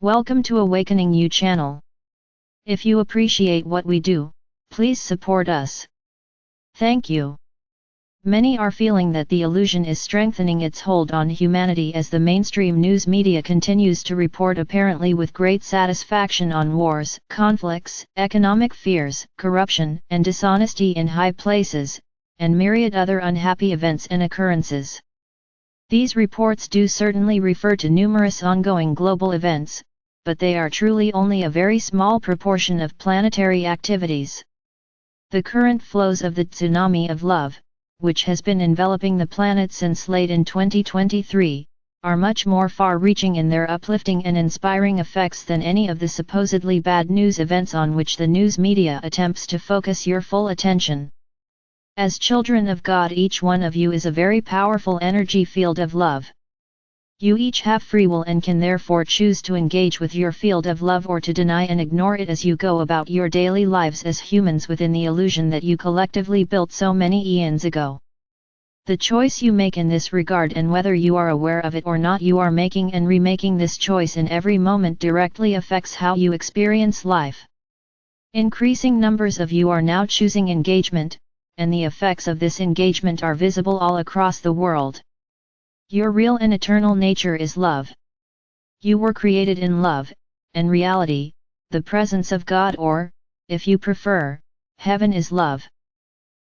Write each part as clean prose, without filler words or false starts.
Welcome to Awakening You channel. If you appreciate what we do, please support us. Thank you. Many are feeling that the illusion is strengthening its hold on humanity as the mainstream news media continues to report apparently with great satisfaction on wars, conflicts, economic fears, corruption and dishonesty in high places, and myriad other unhappy events and occurrences. These reports do certainly refer to numerous ongoing global events, but they are truly only a very small proportion of planetary activities. The current flows of the tsunami of love, which has been enveloping the planet since late in 2023, are much more far-reaching in their uplifting and inspiring effects than any of the supposedly bad news events on which the news media attempts to focus your full attention. As children of God, each one of you is a very powerful energy field of love. You each have free will and can therefore choose to engage with your field of love or to deny and ignore it as you go about your daily lives as humans within the illusion that you collectively built so many eons ago. The choice you make in this regard, and whether you are aware of it or not, you are making and remaking this choice in every moment directly affects how you experience life. Increasing numbers of you are now choosing engagement, and the effects of this engagement are visible all across the world. Your real and eternal nature is love. You were created in love, and reality, the presence of God, or, if you prefer, heaven is love.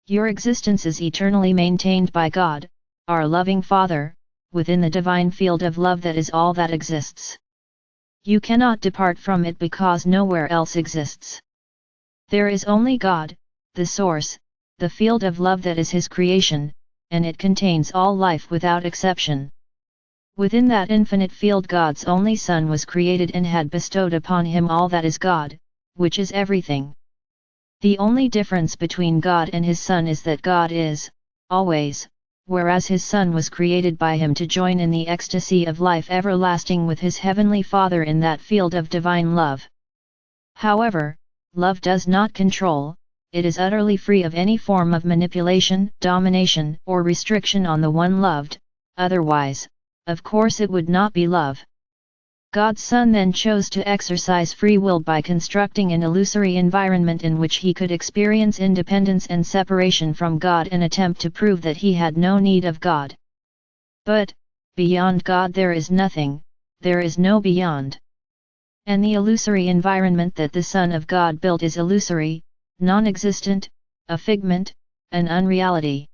Your existence is eternally maintained by God, our loving Father, within the divine field of love that is all that exists. You cannot depart from it because nowhere else exists. There is only God, the source, the field of love that is His creation, and it contains all life without exception. Within that infinite field, God's only Son was created and had bestowed upon Him all that is God, which is everything. The only difference between God and His Son is that God is, always, whereas His Son was created by Him to join in the ecstasy of life everlasting with His Heavenly Father in that field of divine love. However, love does not control. It is utterly free of any form of manipulation, domination, or restriction on the one loved, otherwise, of course it would not be love. God's Son then chose to exercise free will by constructing an illusory environment in which He could experience independence and separation from God and attempt to prove that He had no need of God. But, beyond God there is nothing, there is no beyond. And the illusory environment that the Son of God built is illusory, non-existent, a figment, an unreality.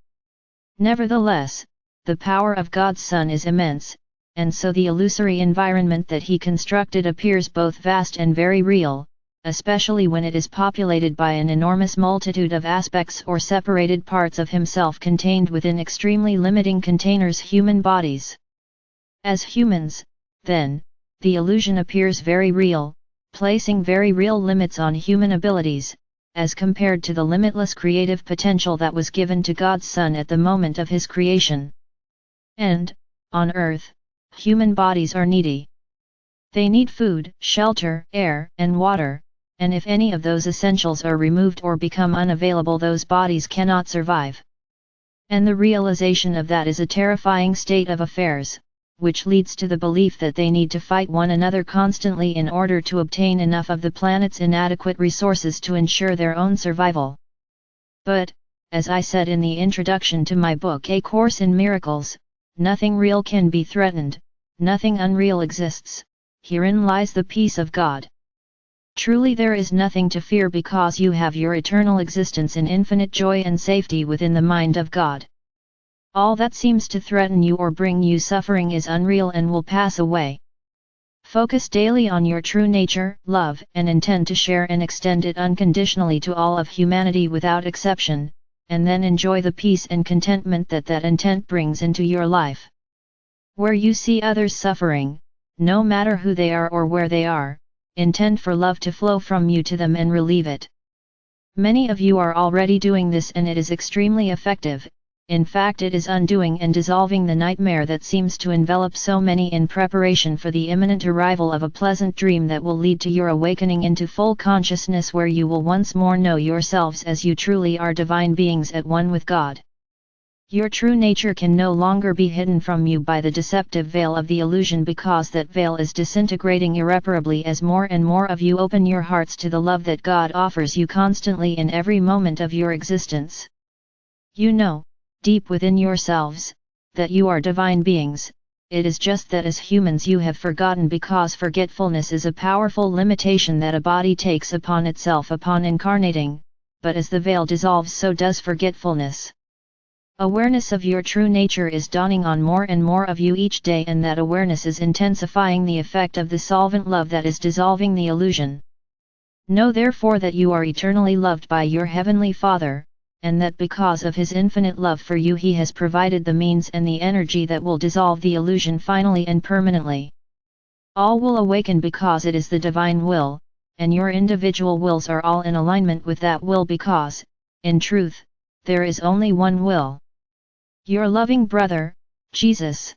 Nevertheless, the power of God's Son is immense, and so the illusory environment that He constructed appears both vast and very real, especially when it is populated by an enormous multitude of aspects or separated parts of Himself contained within extremely limiting containers, human bodies. As humans, then, the illusion appears very real, placing very real limits on human abilities, as compared to the limitless creative potential that was given to God's Son at the moment of His creation. And, on earth, human bodies are needy. They need food, shelter, air, and water, and if any of those essentials are removed or become unavailable, those bodies cannot survive. And the realization of that is a terrifying state of affairs, which leads to the belief that they need to fight one another constantly in order to obtain enough of the planet's inadequate resources to ensure their own survival. But, as I said in the introduction to my book A Course in Miracles, nothing real can be threatened, nothing unreal exists, herein lies the peace of God. Truly there is nothing to fear because you have your eternal existence in infinite joy and safety within the mind of God. All that seems to threaten you or bring you suffering is unreal and will pass away. Focus daily on your true nature, love, and intend to share and extend it unconditionally to all of humanity without exception, and then enjoy the peace and contentment that that intent brings into your life. Where you see others suffering, no matter who they are or where they are, intend for love to flow from you to them and relieve it. Many of you are already doing this and it is extremely effective. In fact, it is undoing and dissolving the nightmare that seems to envelop so many in preparation for the imminent arrival of a pleasant dream that will lead to your awakening into full consciousness, where you will once more know yourselves as you truly are, divine beings at one with God. Your true nature can no longer be hidden from you by the deceptive veil of the illusion, because that veil is disintegrating irreparably as more and more of you open your hearts to the love that God offers you constantly in every moment of your existence. You know, deep within yourselves, that you are divine beings. It is just that as humans you have forgotten, because forgetfulness is a powerful limitation that a body takes upon itself upon incarnating, but as the veil dissolves so does forgetfulness. Awareness of your true nature is dawning on more and more of you each day, and that awareness is intensifying the effect of the solvent love that is dissolving the illusion. Know therefore that you are eternally loved by your Heavenly Father, and that because of His infinite love for you He has provided the means and the energy that will dissolve the illusion finally and permanently. All will awaken because it is the divine will, and your individual wills are all in alignment with that will, because, in truth, there is only one will. Your loving brother, Jesus.